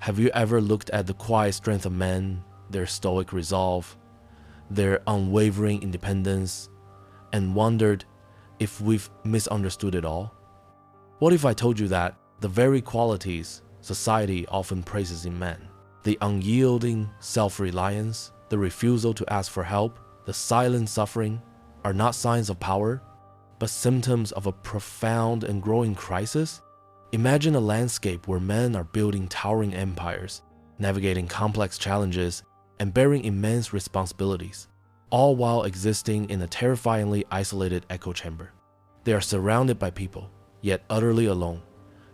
Have you ever looked at the quiet strength of men, their stoic resolve, their unwavering independence, and wondered if we've misunderstood it all? What if I told you that the very qualities society often praises in men, the unyielding self-reliance, the refusal to ask for help, the silent suffering, are not signs of power, but symptoms of a profound and growing crisis? Imagine a landscape where men are building towering empires, navigating complex challenges, and bearing immense responsibilities, all while existing in a terrifyingly isolated echo chamber. They are surrounded by people, yet utterly alone.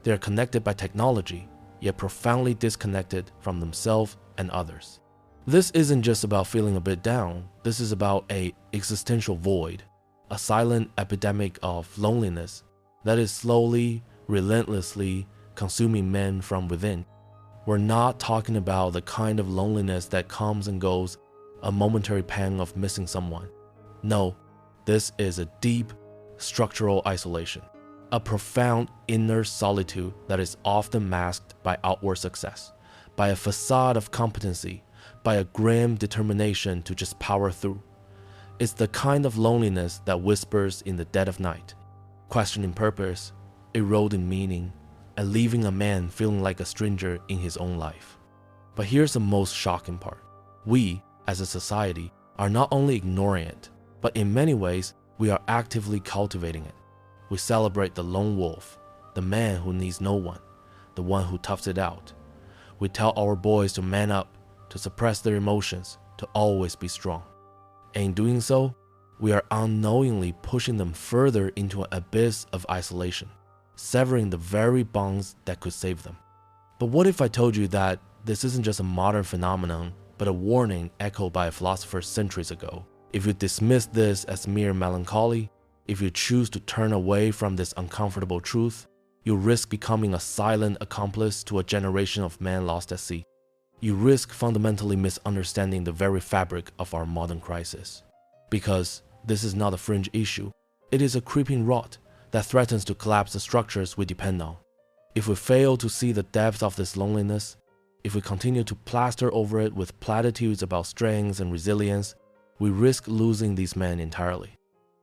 They are connected by technology, yet profoundly disconnected from themselves and others. This isn't just about feeling a bit down. This is about an existential void, a silent epidemic of loneliness that is slowly, relentlessly consuming men from within. We're not talking about the kind of loneliness that comes and goes, a momentary pang of missing someone. No, this is a deep, structural isolation, a profound inner solitude that is often masked by outward success, by a facade of competency, by a grim determination to just power through. It's the kind of loneliness that whispers in the dead of night, questioning purpose, eroding meaning, and leaving a man feeling like a stranger in his own life. But here's the most shocking part. We, as a society, are not only ignoring it, but in many ways, we are actively cultivating it. We celebrate the lone wolf, the man who needs no one, the one who toughs it out. We tell our boys to man up, to suppress their emotions, to always be strong. And in doing so, we are unknowingly pushing them further into an abyss of isolation, severing the very bonds that could save them. But what if I told you that this isn't just a modern phenomenon, but a warning echoed by a philosopher centuries ago? If you dismiss this as mere melancholy, if you choose to turn away from this uncomfortable truth, you risk becoming a silent accomplice to a generation of men lost at sea. You risk fundamentally misunderstanding the very fabric of our modern crisis. Because this is not a fringe issue, it is a creeping rot that threatens to collapse the structures we depend on. If we fail to see the depth of this loneliness, if we continue to plaster over it with platitudes about strength and resilience, we risk losing these men entirely.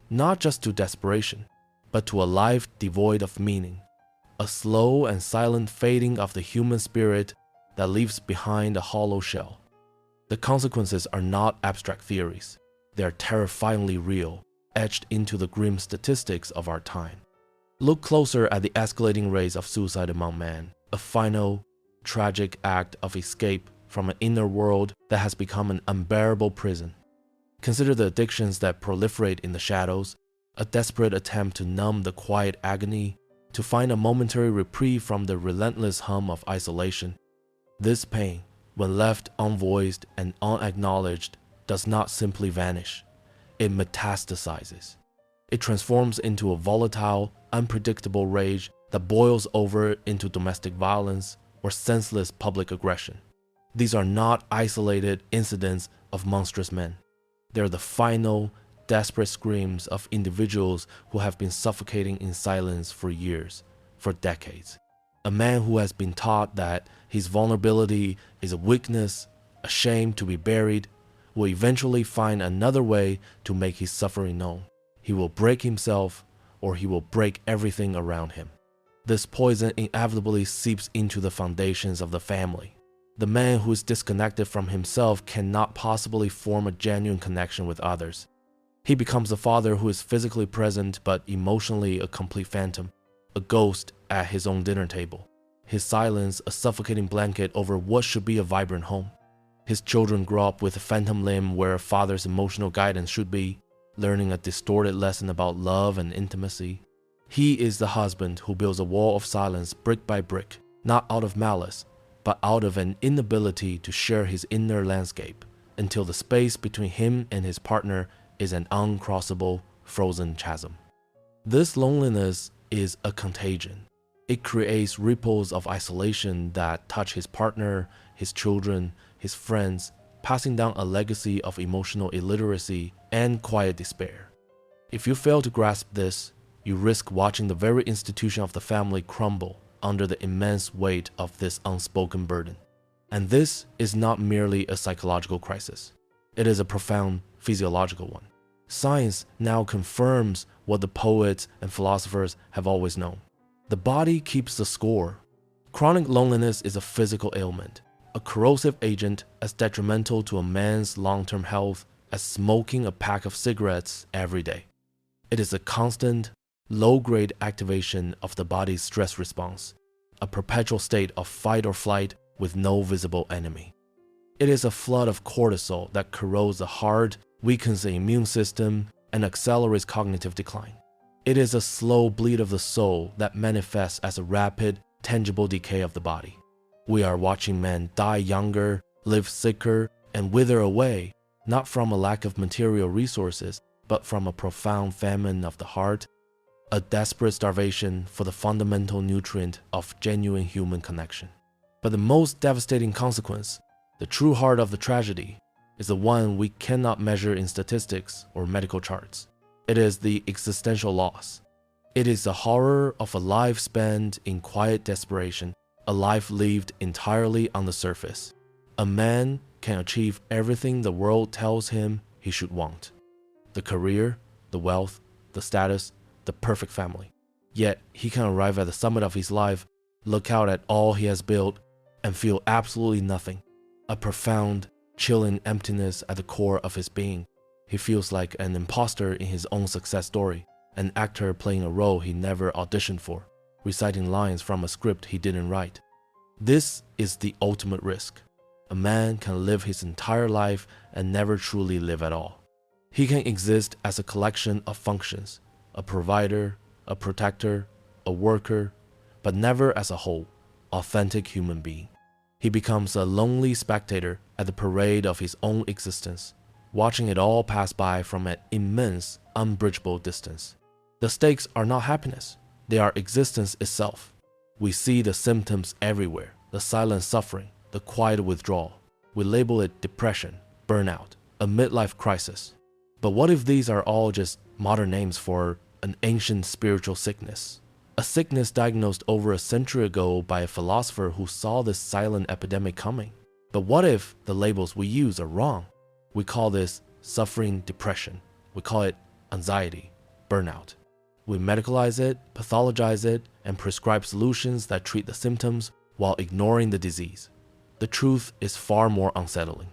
Not just to desperation, but to a life devoid of meaning, a slow and silent fading of the human spirit that leaves behind a hollow shell. The consequences are not abstract theories. They are terrifyingly real, etched into the grim statistics of our time. Look closer at the escalating rates of suicide among men, a final, tragic act of escape from an inner world that has become an unbearable prison. Consider the addictions that proliferate in the shadows, a desperate attempt to numb the quiet agony, to find a momentary reprieve from the relentless hum of isolation. This pain, when left unvoiced and unacknowledged, does not simply vanish. It metastasizes. It transforms into a volatile, unpredictable rage that boils over into domestic violence or senseless public aggression. These are not isolated incidents of monstrous men. They are the final, desperate screams of individuals who have been suffocating in silence for years, for decades. A man who has been taught that his vulnerability is a weakness, a shame to be buried, will eventually find another way to make his suffering known. He will break himself, or he will break everything around him. This poison inevitably seeps into the foundations of the family. The man who is disconnected from himself cannot possibly form a genuine connection with others. He becomes a father who is physically present but emotionally a complete phantom, a ghost at his own dinner table. His silence a suffocating blanket over what should be a vibrant home. His children grow up with a phantom limb where a father's emotional guidance should be, learning a distorted lesson about love and intimacy. He is the husband who builds a wall of silence brick by brick, not out of malice, but out of an inability to share his inner landscape, until the space between him and his partner is an uncrossable, frozen chasm. This loneliness is a contagion. It creates ripples of isolation that touch his partner, his children, his friends, passing down a legacy of emotional illiteracy and quiet despair. If you fail to grasp this, you risk watching the very institution of the family crumble under the immense weight of this unspoken burden. And this is not merely a psychological crisis. It is a profound physiological one. Science now confirms what the poets and philosophers have always known. The body keeps the score. Chronic loneliness is a physical ailment, a corrosive agent as detrimental to a man's long-term health as smoking a pack of cigarettes every day. It is a constant, low-grade activation of the body's stress response, a perpetual state of fight or flight with no visible enemy. It is a flood of cortisol that corrodes the heart, weakens the immune system, and accelerates cognitive decline. It is a slow bleed of the soul that manifests as a rapid, tangible decay of the body. We are watching men die younger, live sicker, and wither away, not from a lack of material resources, but from a profound famine of the heart, a desperate starvation for the fundamental nutrient of genuine human connection. But the most devastating consequence, the true heart of the tragedy, is the one we cannot measure in statistics or medical charts. It is the existential loss. It is the horror of a life spent in quiet desperation, a life lived entirely on the surface. A man can achieve everything the world tells him he should want: the career, the wealth, the status, the perfect family. Yet he can arrive at the summit of his life, look out at all he has built, and feel absolutely nothing. A profound, chilling emptiness at the core of his being. He feels like an imposter in his own success story, an actor playing a role he never auditioned for, reciting lines from a script he didn't write. This is the ultimate risk. A man can live his entire life and never truly live at all. He can exist as a collection of functions, a provider, a protector, a worker, but never as a whole, authentic human being. He becomes a lonely spectator at the parade of his own existence, watching it all pass by from an immense, unbridgeable distance. The stakes are not happiness, they are existence itself. We see the symptoms everywhere, the silent suffering, the quiet withdrawal. We label it depression, burnout, a midlife crisis. But what if these are all just modern names for an ancient spiritual sickness? A sickness diagnosed over a century ago by a philosopher who saw this silent epidemic coming. But what if the labels we use are wrong? We call this suffering depression. We call it anxiety, burnout. We medicalize it, pathologize it, and prescribe solutions that treat the symptoms while ignoring the disease. The truth is far more unsettling.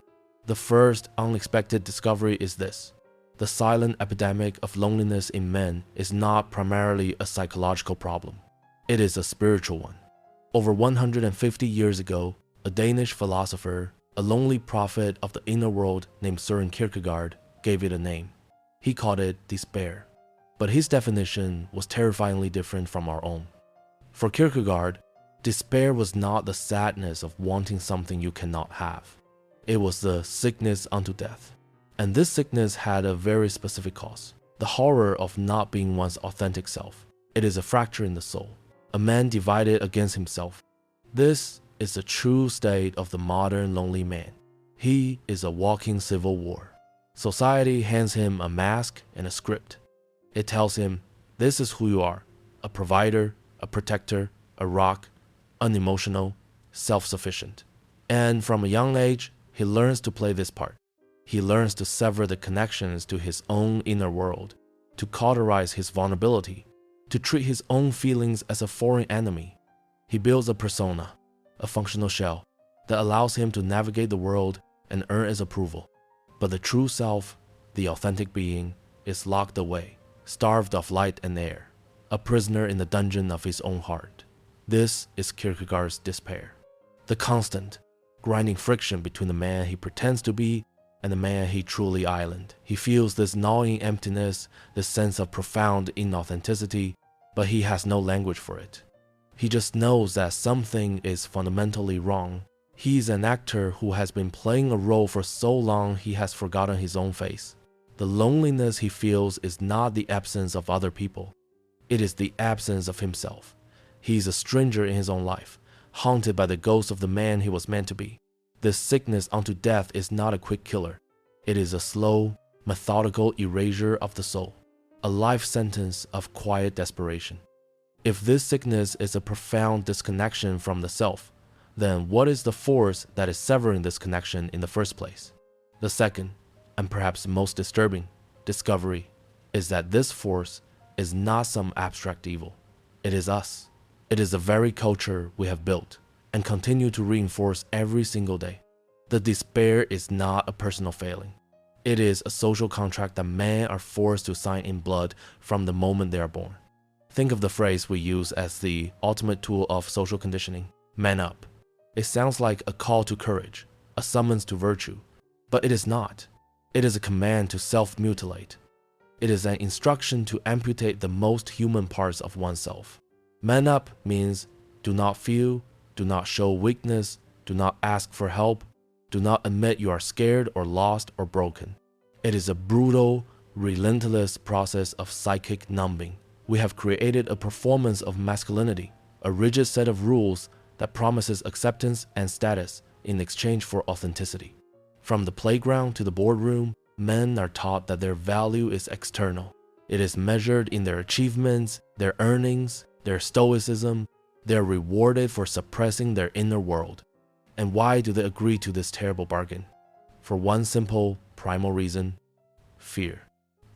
The first unexpected discovery is this: the silent epidemic of loneliness in men is not primarily a psychological problem. It is a spiritual one. Over 150 years ago, a Danish philosopher, a lonely prophet of the inner world named Søren Kierkegaard, gave it a name. He called it despair. But his definition was terrifyingly different from our own. For Kierkegaard, despair was not the sadness of wanting something you cannot have. It was the sickness unto death. And this sickness had a very specific cause: the horror of not being one's authentic self. It is a fracture in the soul, a man divided against himself. This is the true state of the modern lonely man. He is a walking civil war. Society hands him a mask and a script. It tells him, this is who you are: a provider, a protector, a rock, unemotional, self-sufficient. And from a young age, he learns to play this part. He learns to sever the connections to his own inner world, to cauterize his vulnerability, to treat his own feelings as a foreign enemy. He builds a persona, a functional shell, that allows him to navigate the world and earn its approval. But the true self, the authentic being, is locked away, starved of light and air, a prisoner in the dungeon of his own heart. This is Kierkegaard's despair. The constant, grinding friction between the man he pretends to be and the man he truly island. He feels this gnawing emptiness, this sense of profound inauthenticity, but he has no language for it. He just knows that something is fundamentally wrong. He's an actor who has been playing a role for so long he has forgotten his own face. The loneliness he feels is not the absence of other people. It is the absence of himself. He is a stranger in his own life, haunted by the ghost of the man he was meant to be. This sickness unto death is not a quick killer. It is a slow, methodical erasure of the soul, a life sentence of quiet desperation. If this sickness is a profound disconnection from the self, then what is the force that is severing this connection in the first place? The second, and perhaps most disturbing, discovery is that this force is not some abstract evil. It is us. It is the very culture we have built and continue to reinforce every single day. The despair is not a personal failing. It is a social contract that men are forced to sign in blood from the moment they are born. Think of the phrase we use as the ultimate tool of social conditioning, man up. It sounds like a call to courage, a summons to virtue, but it is not. It is a command to self-mutilate. It is an instruction to amputate the most human parts of oneself. Man up means do not feel, do not show weakness, do not ask for help, do not admit you are scared or lost or broken. It is a brutal, relentless process of psychic numbing. We have created a performance of masculinity, a rigid set of rules that promises acceptance and status in exchange for authenticity. From the playground to the boardroom, men are taught that their value is external. It is measured in their achievements, their earnings, their stoicism. They are rewarded for suppressing their inner world. And why do they agree to this terrible bargain? For one simple, primal reason: fear.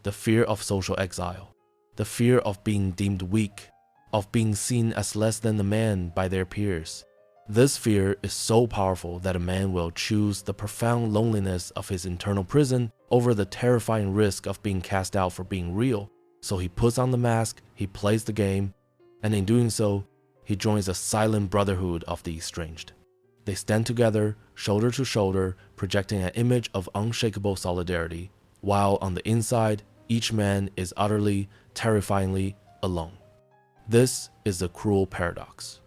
The fear of social exile. The fear of being deemed weak, of being seen as less than a man by their peers. This fear is so powerful that a man will choose the profound loneliness of his internal prison over the terrifying risk of being cast out for being real. So he puts on the mask, he plays the game, and in doing so, he joins a silent brotherhood of the estranged. They stand together, shoulder to shoulder, projecting an image of unshakable solidarity, while on the inside, each man is utterly, terrifyingly alone. This is the cruel paradox.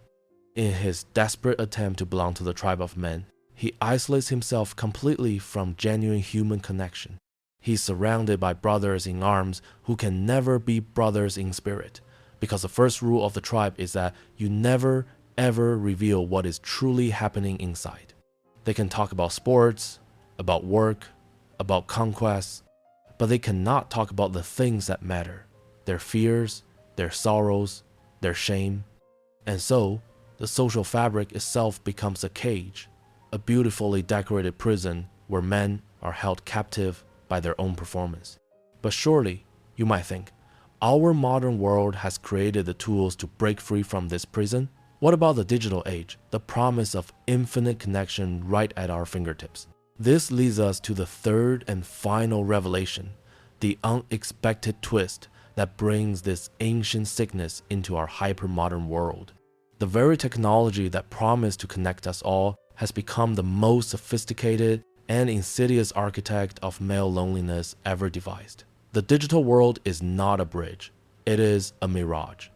In his desperate attempt to belong to the tribe of men, he isolates himself completely from genuine human connection. He is surrounded by brothers in arms who can never be brothers in spirit, because the first rule of the tribe is that you never ever reveal what is truly happening inside. They can talk about sports, about work, about conquests, but they cannot talk about the things that matter, their fears, their sorrows, their shame. And so, the social fabric itself becomes a cage, a beautifully decorated prison where men are held captive by their own performance. But surely, you might think, our modern world has created the tools to break free from this prison. What about the digital age, the promise of infinite connection right at our fingertips? This leads us to the third and final revelation, the unexpected twist that brings this ancient sickness into our hyper-modern world. The very technology that promised to connect us all has become the most sophisticated and insidious architect of male loneliness ever devised. The digital world is not a bridge, it is a mirage.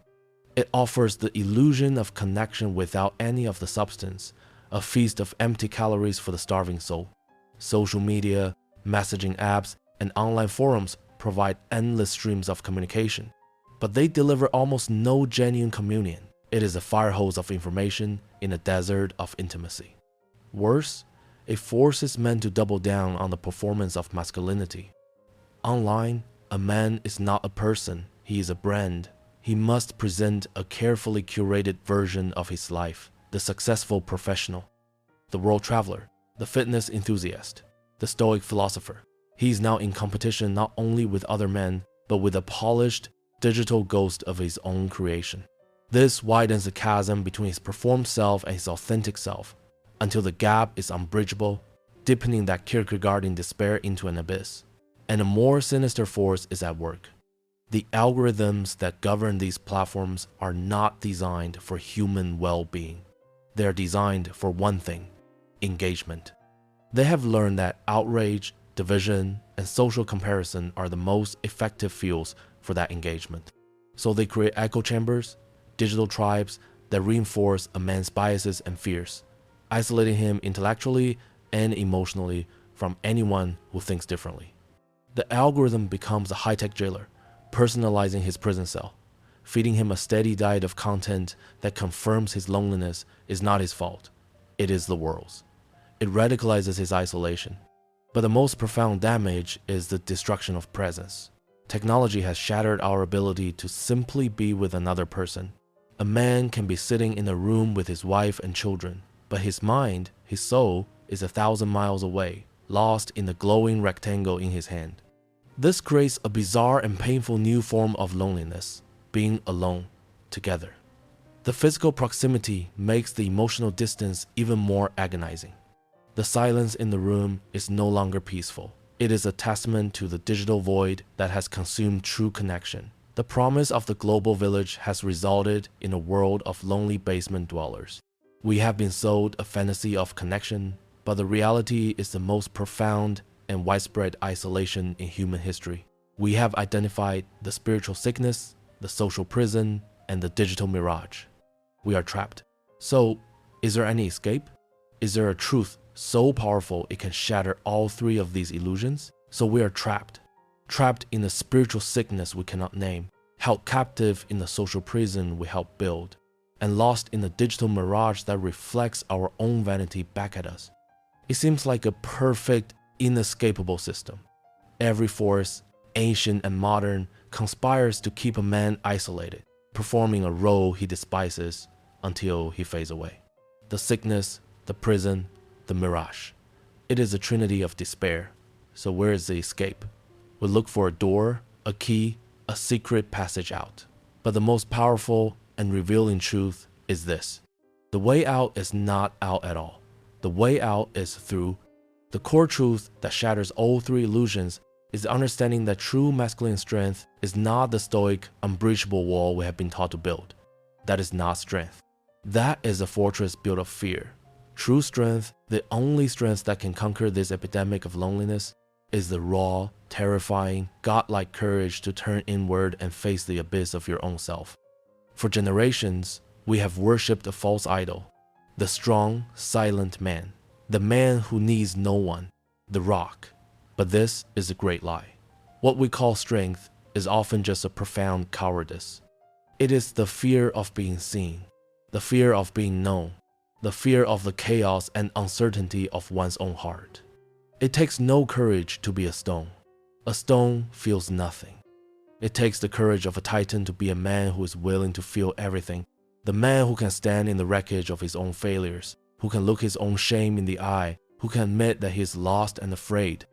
It offers the illusion of connection without any of the substance, a feast of empty calories for the starving soul. Social media, messaging apps, and online forums provide endless streams of communication, but they deliver almost no genuine communion. It is a fire hose of information in a desert of intimacy. Worse, it forces men to double down on the performance of masculinity. Online, a man is not a person, he is a brand. He must present a carefully curated version of his life, the successful professional, the world traveler, the fitness enthusiast, the stoic philosopher. He is now in competition not only with other men, but with a polished, digital ghost of his own creation. This widens the chasm between his performed self and his authentic self, until the gap is unbridgeable, deepening that Kierkegaardian despair into an abyss. And a more sinister force is at work. The algorithms that govern these platforms are not designed for human well-being. They are designed for one thing: engagement. They have learned that outrage, division, and social comparison are the most effective fuels for that engagement. So they create echo chambers, digital tribes that reinforce a man's biases and fears, isolating him intellectually and emotionally from anyone who thinks differently. The algorithm becomes a high-tech jailer, personalizing his prison cell, feeding him a steady diet of content that confirms his loneliness is not his fault, it is the world's. It radicalizes his isolation. But the most profound damage is the destruction of presence. Technology has shattered our ability to simply be with another person. A man can be sitting in a room with his wife and children, but his mind, his soul, is 1,000 miles away, lost in the glowing rectangle in his hand. This creates a bizarre and painful new form of loneliness, being alone, together. The physical proximity makes the emotional distance even more agonizing. The silence in the room is no longer peaceful. It is a testament to the digital void that has consumed true connection. The promise of the global village has resulted in a world of lonely basement dwellers. We have been sold a fantasy of connection, but the reality is the most profound and widespread isolation in human history. We have identified the spiritual sickness, the social prison, and the digital mirage. We are trapped. So, is there any escape? Is there a truth so powerful it can shatter all three of these illusions? So we are trapped. Trapped in a spiritual sickness we cannot name, held captive in the social prison we helped build, and lost in a digital mirage that reflects our own vanity back at us. It seems like a perfect, inescapable system. Every force, ancient and modern, conspires to keep a man isolated, performing a role he despises until he fades away. The sickness, the prison, the mirage. It is a trinity of despair. So where is the escape? We look for a door, a key, a secret passage out. But the most powerful and revealing truth is this. The way out is not out at all. The way out is through. The core truth that shatters all three illusions is the understanding that true masculine strength is not the stoic, unbreachable wall we have been taught to build. That is not strength. That is a fortress built of fear. True strength, the only strength that can conquer this epidemic of loneliness, is the raw, terrifying, godlike courage to turn inward and face the abyss of your own self. For generations, we have worshipped a false idol, the strong, silent man, the man who needs no one, the rock. But this is a great lie. What we call strength is often just a profound cowardice. It is the fear of being seen, the fear of being known, the fear of the chaos and uncertainty of one's own heart. It takes no courage to be a stone. A stone feels nothing. It takes the courage of a titan to be a man who is willing to feel everything, the man who can stand in the wreckage of his own failures, who can look his own shame in the eye, who can admit that he is lost and afraid.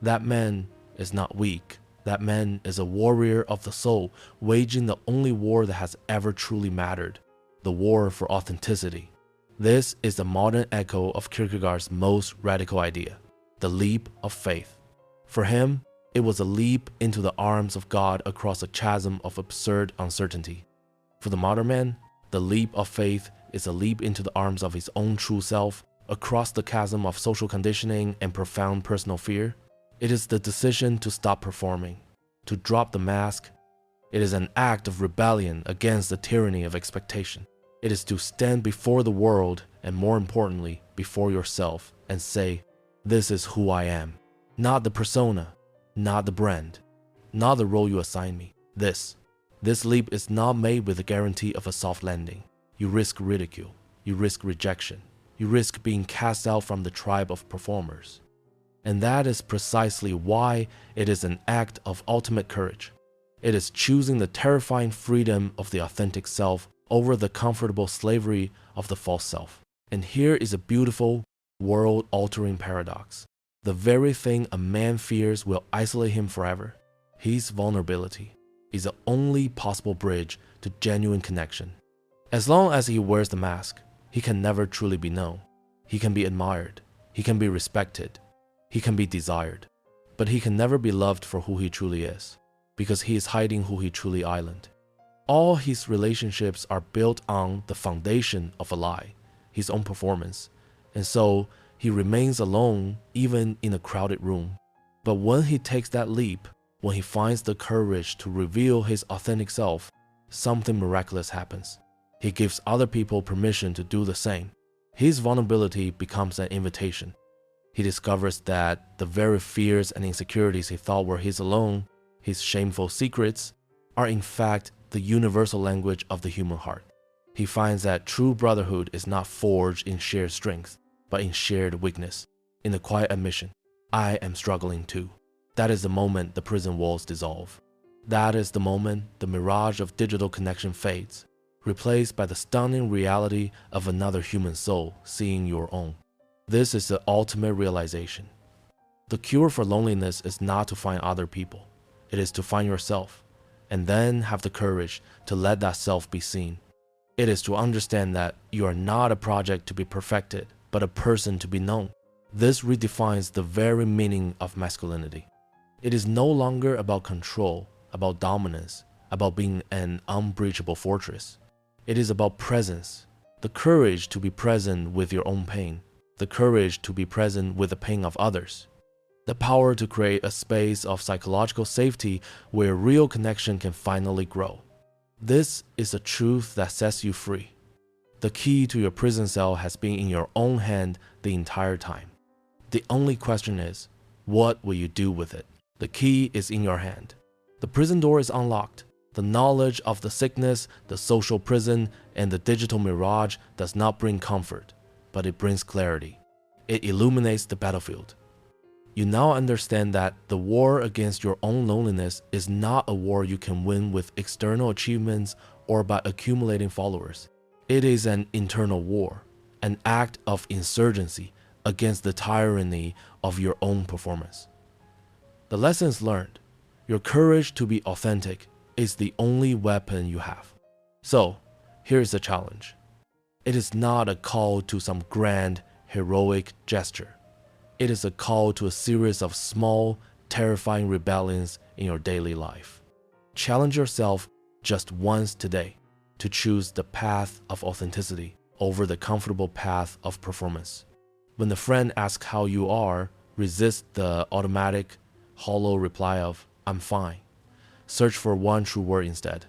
That man is not weak. That man is a warrior of the soul, waging the only war that has ever truly mattered, the war for authenticity. This is the modern echo of Kierkegaard's most radical idea, the leap of faith. For him, it was a leap into the arms of God across a chasm of absurd uncertainty. For the modern man, the leap of faith is a leap into the arms of his own true self, across the chasm of social conditioning and profound personal fear. It is the decision to stop performing, to drop the mask. It is an act of rebellion against the tyranny of expectation. It is to stand before the world and, more importantly, before yourself and say, "This is who I am." Not the persona, not the brand, not the role you assign me. This leap is not made with the guarantee of a soft landing. You risk ridicule, you risk rejection, you risk being cast out from the tribe of performers. And that is precisely why it is an act of ultimate courage. It is choosing the terrifying freedom of the authentic self over the comfortable slavery of the false self. And here is a beautiful, world-altering paradox. The very thing a man fears will isolate him forever. His vulnerability is the only possible bridge to genuine connection. As long as he wears the mask, he can never truly be known. He can be admired. He can be respected. He can be desired. But he can never be loved for who he truly is, because he is hiding who he truly isn't. All his relationships are built on the foundation of a lie, his own performance, and so he remains alone even in a crowded room. But when he takes that leap, when he finds the courage to reveal his authentic self, something miraculous happens. He gives other people permission to do the same. His vulnerability becomes an invitation. He discovers that the very fears and insecurities he thought were his alone, his shameful secrets, are in fact the universal language of the human heart. He finds that true brotherhood is not forged in shared strength, but in shared weakness, in the quiet admission, "I am struggling too." That is the moment the prison walls dissolve. That is the moment the mirage of digital connection fades. replaced by the stunning reality of another human soul seeing your own. This is the ultimate realization. The cure for loneliness is not to find other people. It is to find yourself, and then have the courage to let that self be seen. It is to understand that you are not a project to be perfected, but a person to be known. This redefines the very meaning of masculinity. It is no longer about control, about dominance, about being an unbreachable fortress. It is about presence, the courage to be present with your own pain, the courage to be present with the pain of others, the power to create a space of psychological safety where real connection can finally grow. This is a truth that sets you free. The key to your prison cell has been in your own hand the entire time. The only question is, what will you do with it? The key is in your hand. The prison door is unlocked. The knowledge of the sickness, the social prison, and the digital mirage does not bring comfort, but it brings clarity. It illuminates the battlefield. You now understand that the war against your own loneliness is not a war you can win with external achievements or by accumulating followers. It is an internal war, an act of insurgency against the tyranny of your own performance. The lessons learned. Your courage to be authentic is the only weapon you have. So, here's the challenge. It is not a call to some grand, heroic gesture. It is a call to a series of small, terrifying rebellions in your daily life. Challenge yourself just once today to choose the path of authenticity over the comfortable path of performance. When a friend asks how you are, resist the automatic, hollow reply of, "I'm fine." Search for one true word instead.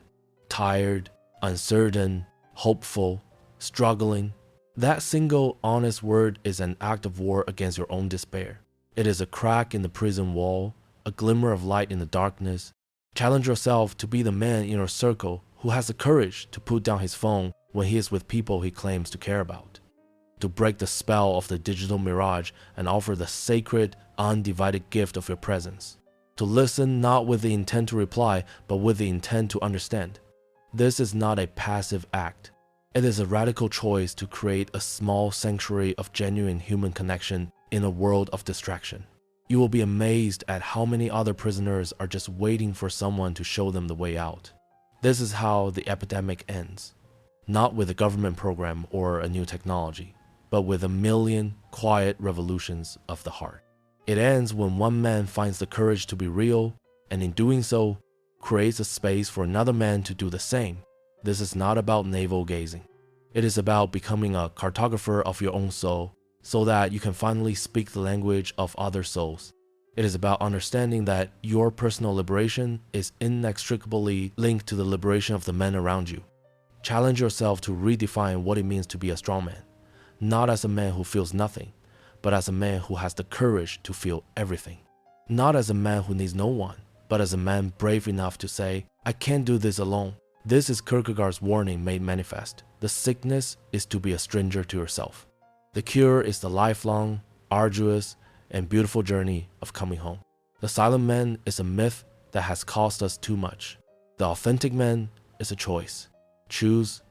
Tired, uncertain, hopeful, struggling. That single honest word is an act of war against your own despair. It is a crack in the prison wall, a glimmer of light in the darkness. Challenge yourself to be the man in your circle who has the courage to put down his phone when he is with people he claims to care about. To break the spell of the digital mirage and offer the sacred, undivided gift of your presence. To listen not with the intent to reply, but with the intent to understand. This is not a passive act. It is a radical choice to create a small sanctuary of genuine human connection in a world of distraction. You will be amazed at how many other prisoners are just waiting for someone to show them the way out. This is how the epidemic ends. Not with a government program or a new technology, but with a million quiet revolutions of the heart. It ends when one man finds the courage to be real, and in doing so, creates a space for another man to do the same. This is not about navel gazing. It is about becoming a cartographer of your own soul, so that you can finally speak the language of other souls. It is about understanding that your personal liberation is inextricably linked to the liberation of the men around you. Challenge yourself to redefine what it means to be a strong man, not as a man who feels nothing, but as a man who has the courage to feel everything. Not as a man who needs no one, but as a man brave enough to say, "I can't do this alone." This is Kierkegaard's warning made manifest. The sickness is to be a stranger to yourself. The cure is the lifelong, arduous, and beautiful journey of coming home. The silent man is a myth that has cost us too much. The authentic man is a choice. Choose